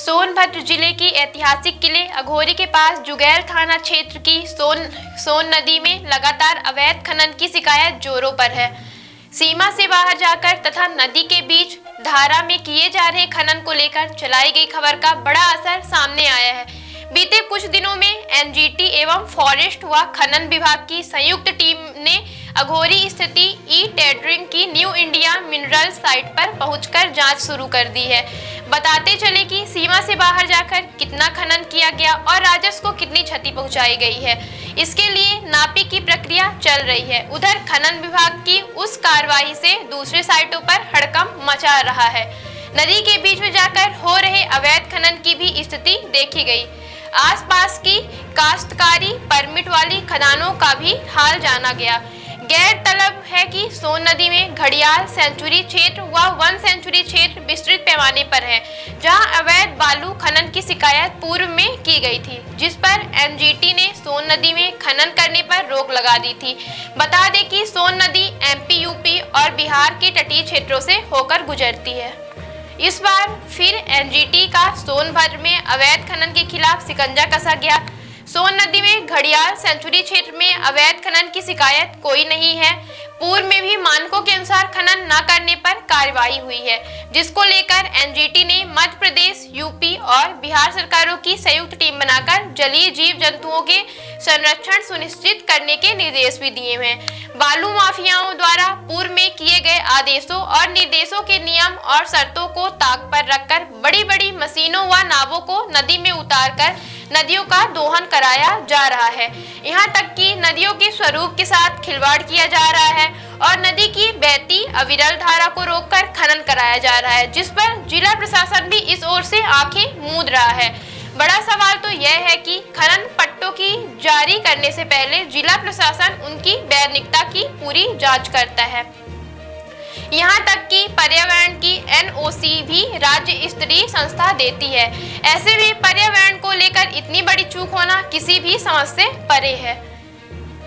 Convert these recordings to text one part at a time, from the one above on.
सोनभद्र जिले की ऐतिहासिक किले अघोरी के पास जुगैल थाना क्षेत्र की सोन नदी में लगातार अवैध खनन की शिकायत जोरों पर है। सीमा से बाहर जाकर तथा नदी के बीच धारा में किए जा रहे खनन को लेकर चलाई गई खबर का बड़ा असर सामने आया है। बीते कुछ दिनों में एनजीटी एवं फॉरेस्ट व खनन विभाग की संयुक्त टीम ने अघोरी स्थित ई टेंडरिंग की न्यू इंडिया मिनरल साइट पर पहुंचकर जांच शुरू कर दी है। बताते चले कि सीमा से बाहर जाकर कितना खनन किया गया और राजस्व को कितनी क्षति पहुंचाई गई है, इसके लिए नापी की प्रक्रिया चल रही है। उधर खनन विभाग की उस कार्रवाई से दूसरे साइटों पर हड़कंप मचा रहा है। नदी के बीच में जाकर हो रहे अवैध खनन की भी स्थिति देखी गई। आसपास की काश्तकारी परमिट वाली खदानों का भी हाल जाना गया। गैरतलब है कि सोन नदी में घड़ियाल सेंचुरी क्षेत्र व वन सेंचुरी क्षेत्र विस्तृत पैमाने पर है, जहां अवैध बालू खनन की शिकायत पूर्व में की गई थी, जिस पर एनजीटी ने सोन नदी में खनन करने पर रोक लगा दी थी। बता दें कि सोन नदी एमपी, यूपी और बिहार के तटीय क्षेत्रों से होकर गुजरती है। इस बार फिर एनजीटी का सोनभद्र में अवैध खनन के खिलाफ शिकंजा कसा गया। सोन नदी में घड़ियाल सेंचुरी क्षेत्र में अवैध खनन की शिकायत कोई नहीं है। पूर्व में भी मानकों के अनुसार खनन न करने पर कार्रवाई हुई है, जिसको लेकर एनजीटी ने मध्य प्रदेश, यूपी और बिहार सरकारों की संयुक्त टीम बनाकर जलीय जीव जंतुओं के संरक्षण सुनिश्चित करने के निर्देश भी दिए हुए हैं। बालू माफियाओं द्वारा पूर्व में किए गए आदेशों और निर्देशों के नियम और शर्तों को ताक पर रखकर बड़ी बड़ी मशीनों व नावों को नदी में उतारकर नदियों का दोहन कराया जा रहा है। यहाँ तक कि नदियों के स्वरूप के साथ खिलवाड़ किया जा रहा है और नदी की बहती अविरल धारा को रोककर खनन कराया जा रहा है, जिस पर जिला प्रशासन भी इस ओर से आंखें मूंद रहा है। बड़ा सवाल तो यह है कि खनन पट्टों की जारी करने से पहले जिला प्रशासन उनकी वैधनिकता की पूरी जांच करता है। यहाँ तक कि पर्यावरण की एनओसी भी राज्य स्तरीय संस्था देती है। ऐसे में पर्यावरण को लेकर इतनी बड़ी चूक होना किसी भी समझ से परे है।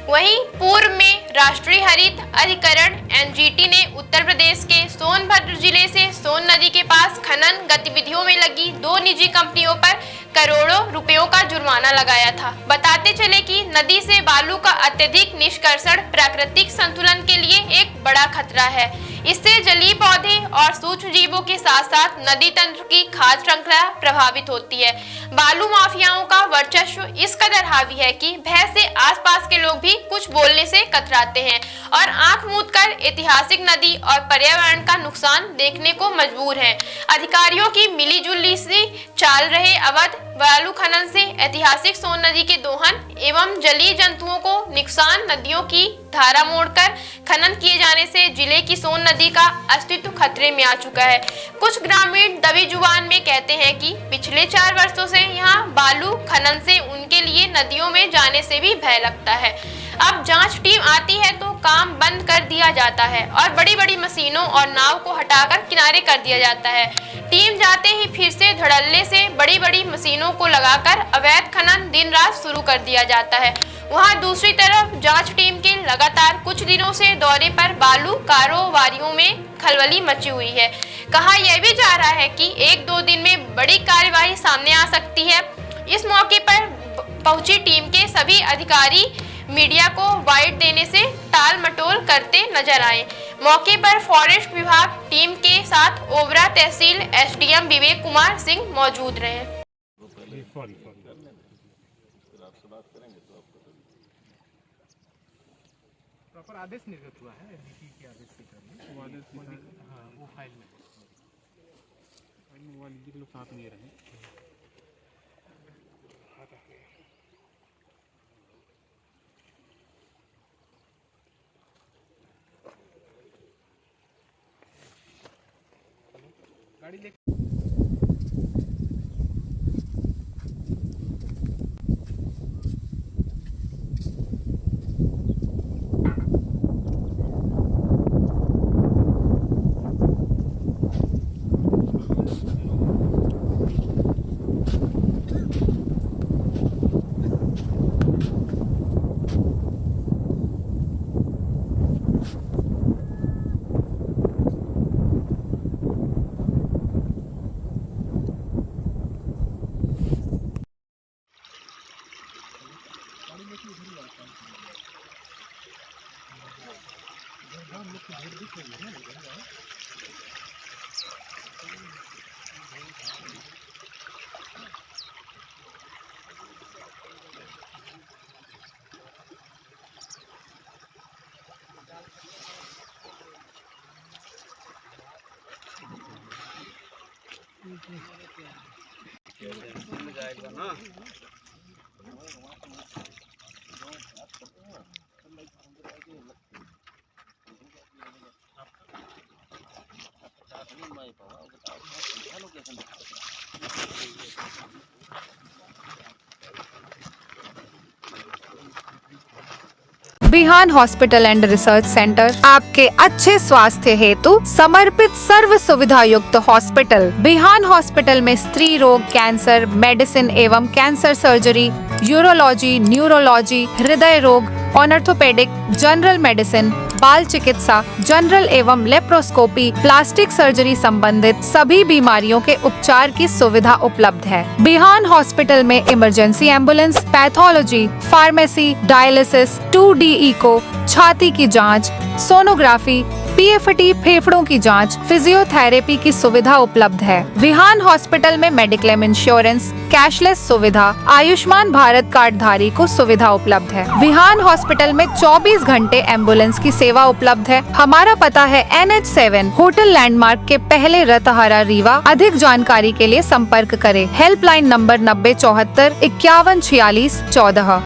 वहीं पूर्व में राष्ट्रीय हरित अधिकरण एनजीटी ने उत्तर प्रदेश के सोनभद्र जिले से सोन नदी के पास खनन गतिविधियों में लगी 2 निजी कंपनियों पर करोड़ों रुपयों का जुर्माना लगाया था। बताते चले कि नदी से बालू का अत्यधिक निष्कर्षण प्राकृतिक संतुलन के लिए एक बड़ा खतरा है। इससे जलीय पौधे और सूक्ष्म जीवों के साथ साथ नदी तंत्र की खाद्य श्रृंखला प्रभावित होती है। बालू माफियाओं का वर्चस्व इस कदर हावी है कि भय से आसपास के लोग भी कुछ बोलने से कतराते हैं और आंख मूंद कर ऐतिहासिक नदी और पर्यावरण का नुकसान देखने को मजबूर हैं। अधिकारियों की मिलीजुली से चल रहे अवैध बालू खनन से ऐतिहासिक सोन नदी के दोहन एवं जलीय जंतुओं को नुकसान, नदियों की धारा मोड़कर खनन किए जाने से जिले की सोन नदी का अस्तित्व खतरे में आ चुका है। कुछ ग्रामीण दबी जुबान में कहते हैं कि पिछले 4 वर्षों से यहाँ बालू खनन से उनके लिए नदियों में जाने से भी भय लगता है। अब जांच टीम आती है तो काम बंद कर दिया जाता है और बड़ी बड़ी मशीनों और नाव को हटाकर किनारे कर दिया जाता है। टीम जाते ही फिर से धड़ल्ले से बड़ी बड़ी मशीनों को लगाकर अवैध खनन दिन रात शुरू कर दिया जाता है। वहां दूसरी तरफ जांच टीम के लगातार कुछ दिनों से दौरे पर बालू कारोबारियों में खलबली मची हुई है। कहा यह भी जा रहा है कि 1-2 दिन में बड़ी कार्यवाही सामने आ सकती है। इस मौके पर पहुंची टीम के सभी अधिकारी मीडिया को वाइड देने से टाल मटोल करते नजर आए। मौके पर फॉरेस्ट विभाग टीम के साथ ओबरा तहसील एसडीएम विवेक कुमार सिंह मौजूद रहे। प्रॉपर आदेश निर्गत हुआ है एनजीटी के आदेश से करने वो आदेश हाँ वो फाइल में के लोग साथ नहीं रहे। गाड़ी ले बिहान हॉस्पिटल एंड रिसर्च सेंटर आपके अच्छे स्वास्थ्य हेतु समर्पित सर्व सुविधा युक्त हॉस्पिटल। बिहान हॉस्पिटल में स्त्री रोग, कैंसर, मेडिसिन एवं कैंसर सर्जरी, यूरोलॉजी, न्यूरोलॉजी, हृदय रोग, ऑर्थोपेडिक, जनरल मेडिसिन, बाल चिकित्सा, जनरल एवं लेप्रोस्कोपी, प्लास्टिक सर्जरी संबंधित सभी बीमारियों के उपचार की सुविधा उपलब्ध है। बिहान हॉस्पिटल में emergency ambulance, pathology, pharmacy, dialysis, 2D echo, छाती की जांच, सोनोग्राफी, PFT फेफड़ों की जांच, फिजियोथेरेपी की सुविधा उपलब्ध है। विहान हॉस्पिटल में मेडिक्लेम इंश्योरेंस, कैशलेस सुविधा, आयुष्मान भारत कार्ड धारी को सुविधा उपलब्ध है। विहान हॉस्पिटल में 24 घंटे एम्बुलेंस की सेवा उपलब्ध है। हमारा पता है NH7 होटल लैंडमार्क के पहले रतहरा रीवा। अधिक जानकारी के लिए संपर्क करें। Helpline number 9074 5146 14।